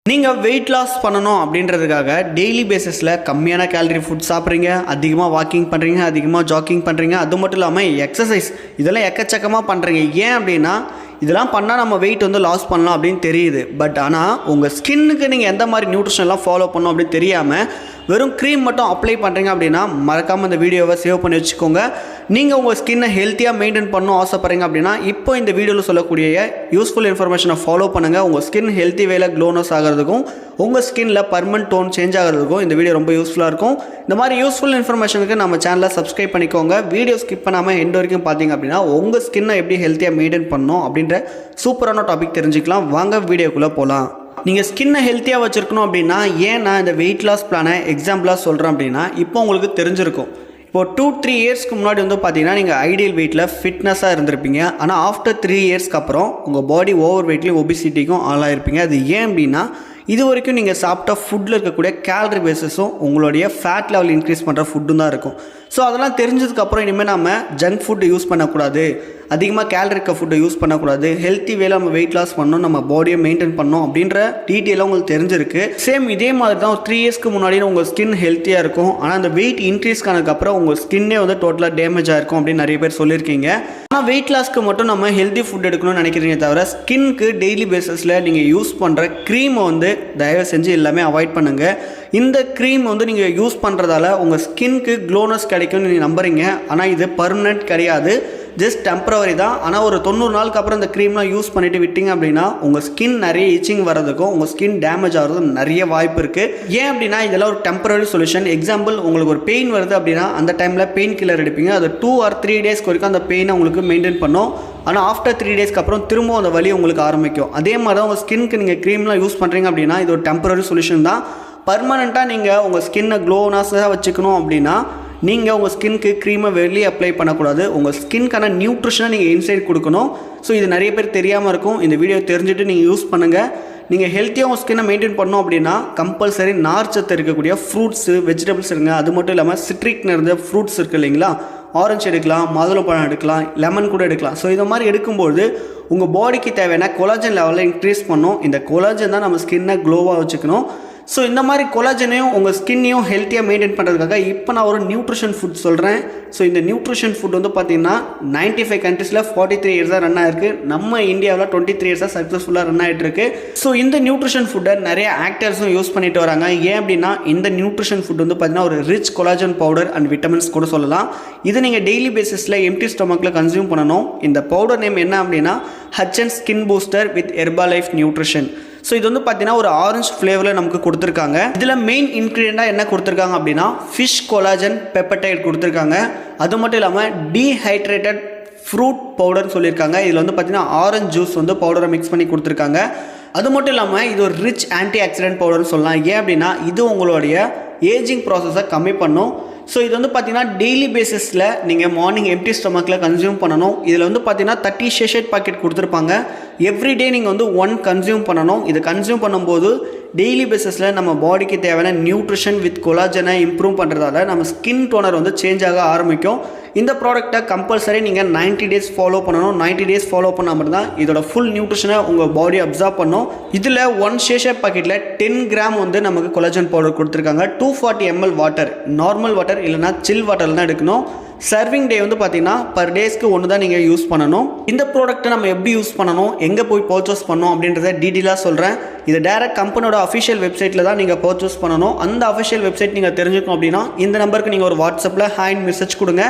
நீங்கள் weight loss பண்ணணும் அப்படின்றதுக்காக டெய்லி பேசிஸில் கம்மியான கேலரி ஃபுட் சாப்பிட்றீங்க, அதிகமாக வாக்கிங் பண்ணுறீங்க, அதிகமாக ஜாக்கிங் பண்ணுறீங்க, அது மட்டும் இல்லாமல் எக்ஸசைஸ் இதெல்லாம் எக்கச்சக்கமாக பண்ணுறீங்க. ஏன் அப்படின்னா இதெல்லாம் பண்ணால் நம்ம வெயிட் வந்து லாஸ் பண்ணலாம் அப்படின்னு தெரியுது. பட் ஆனால் உங்கள் ஸ்கின்னுக்கு நீங்கள் எந்த மாதிரி நியூட்ரிஷன்லாம் ஃபாலோ பண்ணணும் அப்படின்னு தெரியாமல் வெறும் க்ரீம் மட்டும் அப்ளை பண்ணுறீங்க அப்படின்னா மறக்காமல் இந்த வீடியோவை சேவ் பண்ணி வச்சுக்கோங்க. நீங்கள் உங்கள் ஸ்கின்னை ஹெல்த்தியாக மெயின்டைன் பண்ணணும் ஆசைப்படுறீங்க அப்படின்னா இப்போ இந்த வீடியோவில் சொல்லக்கூடிய யூஸ்ஃபுல் இன்ஃபர்மேஷனை ஃபாலோ பண்ணுங்கள். உங்கள் ஸ்கின் ஹெல்த்தி வேலை க்ளோனஸ் ஆகிறதுக்கும் உங்கள் ஸ்கின்ல பர்மனன்ட் டோன் சேஞ்ச் ஆகிறதுக்கும் இந்த வீடியோ ரொம்ப யூஸ்ஃபுல்லாக இருக்கும். இந்த மாதிரி யூஸ்ஃபுல் இன்ஃபர்மேஷனுக்கு நம்ம சேனலை சப்ஸ்கிரைப் பண்ணிக்கோங்க. வீடியோ ஸ்கிப் பண்ணாமல் எண்ட் வரைக்கும் பார்த்தீங்க அப்படின்னா உங்கள் ஸ்கின்னை எப்படி ஹெல்த்தியாக மெயின்டைன் பண்ணணும் அப்படின்ற சூப்பரான டாபிக் தெரிஞ்சுக்கலாம். வாங்க வீடியோக்குள்ளே போகலாம். நீங்கள் ஸ்கின்னை ஹெல்த்தியாக வச்சுருக்கணும் அப்படின்னா ஏன் நான் இந்த வெயிட் லாஸ் பிளானை எக்ஸாம்பிளாக சொல்கிறேன் அப்படின்னா இப்போ உங்களுக்கு தெரிஞ்சிருக்கும். இப்போது 2-3 இயர்ஸ்க்கு முன்னாடி வந்து பார்த்தீங்கன்னா நீங்கள் ஐடியல் வெயிட்டில் ஃபிட்னஸாக இருந்திருப்பீங்க. ஆனால் ஆஃப்டர் 3 இயர்ஸ்க்கு அப்புறம் உங்கள் பாடி ஓவர் வெயிட்லேயும் ஒபிசிட்டிக்கும் ஆளாயிருப்பீங்க. அது ஏன் அப்படின்னா இது வரைக்கும் நீங்கள் சாப்பிட்ட ஃபுட்டில் இருக்கக்கூடிய கேலரி பேஸஸும் உங்களுடைய ஃபேட் லெவல் இன்க்ரீஸ் பண்ணுற ஃபுட்டும் தான் இருக்கும். ஸோ அதெல்லாம் தெரிஞ்சதுக்கப்புறம் இனிமேல் நம்ம ஜங்க் ஃபுட்டு யூஸ் பண்ணக்கூடாது, அதிகமாக கேலரி இருக்க ஃபுட்டை யூஸ் பண்ணக்கூடாது, ஹெல்த்தி வேலை நம்ம வெயிட் லாஸ் பண்ணணும், நம்ம பாடியை மெயின்டைன் பண்ணணும் அப்படின்ற டீட்டெயிலாக உங்களுக்கு தெரிஞ்சிருக்கு. சேம் இதே மாதிரி தான் 3 இயர்ஸ்க்கு முன்னாடி உங்கள் ஸ்கின் ஹெல்த்தியாக இருக்கும். ஆனால் அந்த வெயிட் இன்க்ரீஸ் ஆனதுக்கப்புறம் உங்கள் ஸ்கின்னே வந்து டோட்டலாக டேமேஜ் ஆகிருக்கும் அப்படின்னு நிறைய பேர் சொல்லியிருக்கீங்க. ஆனால் வெயிட் லாஸ்க்கு மட்டும் நம்ம ஹெல்த்தி ஃபுட் எடுக்கணும்னு நினைக்கிறீங்க தவிர ஸ்கின்க்கு டெய்லி பேசிஸில் நீங்கள் யூஸ் பண்ணுற க்ரீமை வந்து தயவு செஞ்சு எல்லாமே அவாய்ட் பண்ணுங்கள். இந்த க்ரீம் வந்து நீங்கள் யூஸ் பண்ணுறதால உங்கள் ஸ்கின்க்கு க்ளோனஸ் கிடைக்கும்னு நீங்கள் நம்புறீங்க. ஆனால் இது பர்மனெண்ட் கிடையாது, ஜஸ்ட் டெம்பரவரி தான். ஆனால் ஒரு 90 நாளுக்கு அப்புறம் இந்த க்ரீம்லாம் யூஸ் பண்ணிவிட்டு விட்டீங்க அப்படின்னா உங்கள் ஸ்கின் நிறைய இச்சிங் வரதுக்கும் உங்கள் ஸ்கின் டேமேஜ் ஆகிறதுக்கும் நிறைய வாய்ப்பு இருக்குது. ஏன் அப்படின்னா இதெல்லாம் ஒரு டெம்பரரி சொல்யூஷன். எக்ஸாம்பிள், உங்களுக்கு ஒரு பெயின் வருது அப்படின்னா அந்த டைமில் பெயின் கில்லர் எடுப்பீங்க. அது 2 or 3 டேஸ்க்கு வரைக்கும் அந்த பெயினை உங்களுக்கு மெயின்டைன் பண்ணும். ஆனால் ஆஃப்டர் 3 டேஸ்க்கு அப்புறம் திரும்பவும் அந்த வலி உங்களுக்கு ஆரம்பிக்கும். அதே மாதிரி தான் உங்கள் ஸ்கின்க்கு நீங்கள் க்ரீம்லாம் யூஸ் பண்ணுறீங்க அப்படின்னா இது ஒரு டெம்பரரி சொல்யூஷன் தான். பர்மனெண்ட்டாக நீங்கள் உங்கள் ஸ்கின்னை க்ளோனஸாக வச்சுக்கணும் அப்படின்னா நீங்கள் உங்கள் ஸ்கின்க்கு க்ரீமை வெளியே அப்ளை பண்ணக்கூடாது. உங்கள் ஸ்கின்க்கான நியூட்ரிஷனை நீங்கள் இன்சைட் கொடுக்கணும். ஸோ இது நிறைய பேர் தெரியாமல் இருக்கும். இந்த வீடியோ தெரிஞ்சுட்டு நீங்கள் யூஸ் பண்ணுங்கள். நீங்கள் ஹெல்த்தியாக உங்கள் ஸ்கின்னை மெயின்டைன் பண்ணணும் அப்படின்னா கம்பல்சரி நார்ச்சத்து இருக்கக்கூடிய ஃப்ரூட்ஸு, வெஜிடபிள்ஸ் இருங்க. அது மட்டும் இல்லாமல் சிட்ரிக் நிறைந்த ஃப்ரூட்ஸ் இருக்குது இல்லைங்களா, ஆரஞ்சு எடுக்கலாம், மாதுளம்பழம் எடுக்கலாம், லெமன் கூட எடுக்கலாம். ஸோ இந்த மாதிரி எடுக்கும்போது உங்கள் பாடிக்கு தேவையான கொலாஜன் லெவலில் இன்க்ரீஸ் பண்ணும். இந்த கொலாஜன் தான் நம்ம ஸ்கின்னை க்ளோவாக வச்சுக்கணும். ஸோ இந்த மாதிரி கொலாஜனையும் உங்கள் ஸ்கின்னையும் ஹெல்த்தியாக மெயின்டைன் பண்ணுறதுக்காக இப்போ நான் ஒரு நியூட்ரிஷன் ஃபுட் சொல்கிறேன். ஸோ இந்த நியூட்ரிஷன் ஃபுட் வந்து பார்த்திங்கன்னா 95 கண்ட்ரீஸில் 43 இயர்ஸாக ரன் ஆகிருக்கு. நம்ம இந்தியாவில் 23 இயர்ஸாக சக்ஸஸ்ஃபுல்லாக ரன் ஆகிட்டு இருக்கு. ஸோ இந்த நியூட்ரிஷன் ஃபுட்டை நிறைய ஆக்டர்ஸும் யூஸ் பண்ணிட்டு வராங்க. ஏன் அப்படின்னா இந்த நியூட்ரிஷன் ஃபுட் வந்து பார்த்திங்கன்னா ஒரு rich collagen powder and vitamins கூட சொல்லலாம். இது நீங்கள் டெய்லி பேசிஸில் எம்டி ஸ்டொமக்கில் கன்சியூம் பண்ணணும். இந்த பவுடர் நேம் என்ன அப்படின்னா Hudson skin booster with Herbalife nutrition. So இது வந்து பார்த்தீங்கன்னா ஒரு ஆரஞ்சு ஃப்ளேவரில் நமக்கு கொடுத்துருக்காங்க. இதில் மெயின் இன்க்ரீடியண்ட்டாக என்ன கொடுத்துருக்காங்க அப்படின்னா ஃபிஷ் கொலாஜன் பெப்படைட் கொடுத்துருக்காங்க. அது மட்டும் இல்லாமல் டீஹைட்ரேட்டட் ஃப்ரூட் பவுடர்னு சொல்லியிருக்காங்க. இதில் வந்து பார்த்தீங்கன்னா ஆரஞ்சு ஜூஸ் வந்து பவுடரை மிக்ஸ் பண்ணி கொடுத்துருக்காங்க. அது மட்டும் இல்லாமல் இது ஒரு ரிச் ஆன்டி ஆக்சிடென்ட் பவுடர்னு சொல்லலாம். ஏன் அப்படின்னா இது உங்களுடைய ஏஜிங் ப்ராசஸை கம்மி பண்ணும். ஸோ இது வந்து பார்த்தீங்கன்னா டெய்லி பேசிஸில் நீங்கள் மார்னிங் எம்டி ஸ்டொமக்கில் கன்சியூம் பண்ணணும். இதில் வந்து பார்த்தீங்கன்னா 30 சேஷேட் பாக்கெட் கொடுத்துருப்பாங்க. எவ்ரிடே நீங்கள் வந்து 1 கன்சியூம் பண்ணணும். இது கன்சியூம் பண்ணும்போது டெய்லி பேசிஸில் நம்ம பாடிக்கு தேவையான நியூட்ரிஷன் வித் கொலாஜனை இம்ப்ரூவ் பண்ணுறதால நம்ம ஸ்கின் டோனர் வந்து சேஞ்ச் ஆக ஆரம்பிக்கும். இந்த ப்ராடக்ட்டை கம்பல்சரி நீங்கள் 90 டேஸ் ஃபாலோ பண்ணணும். 90 டேஸ் ஃபாலோ பண்ணால் மட்டும்தான் இதோட ஃபுல் நியூட்ரிஷனை உங்கள் பாடி அப்சார்ப் பண்ணும். இதில் 1 சேஷே பாக்கெட்டில் 10 கிராம் வந்து நமக்கு கொலாஜன் பவுடர் கொடுத்துருக்காங்க. 240 ml வாட்டர், நார்மல் வாட்டர் இல்லைனா சில் வாட்டர் தான் எடுக்கணும். சர்விங் டே வந்து பார்த்தீங்கன்னா பர் டேஸ்க்கு 1 தான் நீங்கள் யூஸ் பண்ணணும். இந்த ப்ராடக்ட்டை நம்ம எப்படி யூஸ் பண்ணணும், எங்கே போய் பர்ச்சேஸ் பண்ணணும் அப்படின்றத டீட்டெயிலாக சொல்கிறேன். இது டேரக்ட் கம்பெனியோட அஃபிஷியல் வெப்சைட்டில் தான் நீங்கள் பர்ச்சேஸ் பண்ணணும். அந்த அஃபிஷியல் வெப்சைட் நீங்கள் தெரிஞ்சுக்கணும் அப்படின்னா இந்த நம்பருக்கு நீங்கள் ஒரு வாட்ஸ்அப்பில் ஹாய் மெசேஜ் கொடுங்க.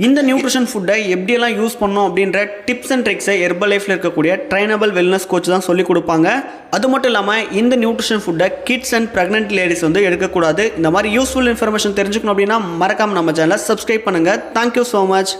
இந்த நியூட்ரிஷன் ஃபுட்டை எப்படியெல்லாம் யூஸ் பண்ணணும் அப்படின்ற டிப்ஸ் அண்ட் ட்ரிக்ஸை ஹெர்பலைஃப்பில் இருக்கக்கூடிய ட்ரைனபிள் வெல்னஸ் கோச் தான் சொல்லிக் கொடுப்பாங்க. அது மட்டும் இல்லாமல் இந்த நியூட்ரிஷன் ஃபுட்டை கிட்ஸ் அண்ட் ப்ரெக்னென்ட் லேடிஸ் வந்து எடுக்கக்கூடாது. இந்த மாதிரி யூஸ்ஃபுல் இன்ஃபர்மேஷன் தெரிஞ்சுக்கணும் அப்படின்னா மறக்காமல் நம்ம சேனலை சப்ஸ்கிரைப் பண்ணுங்கள். Thank you so much.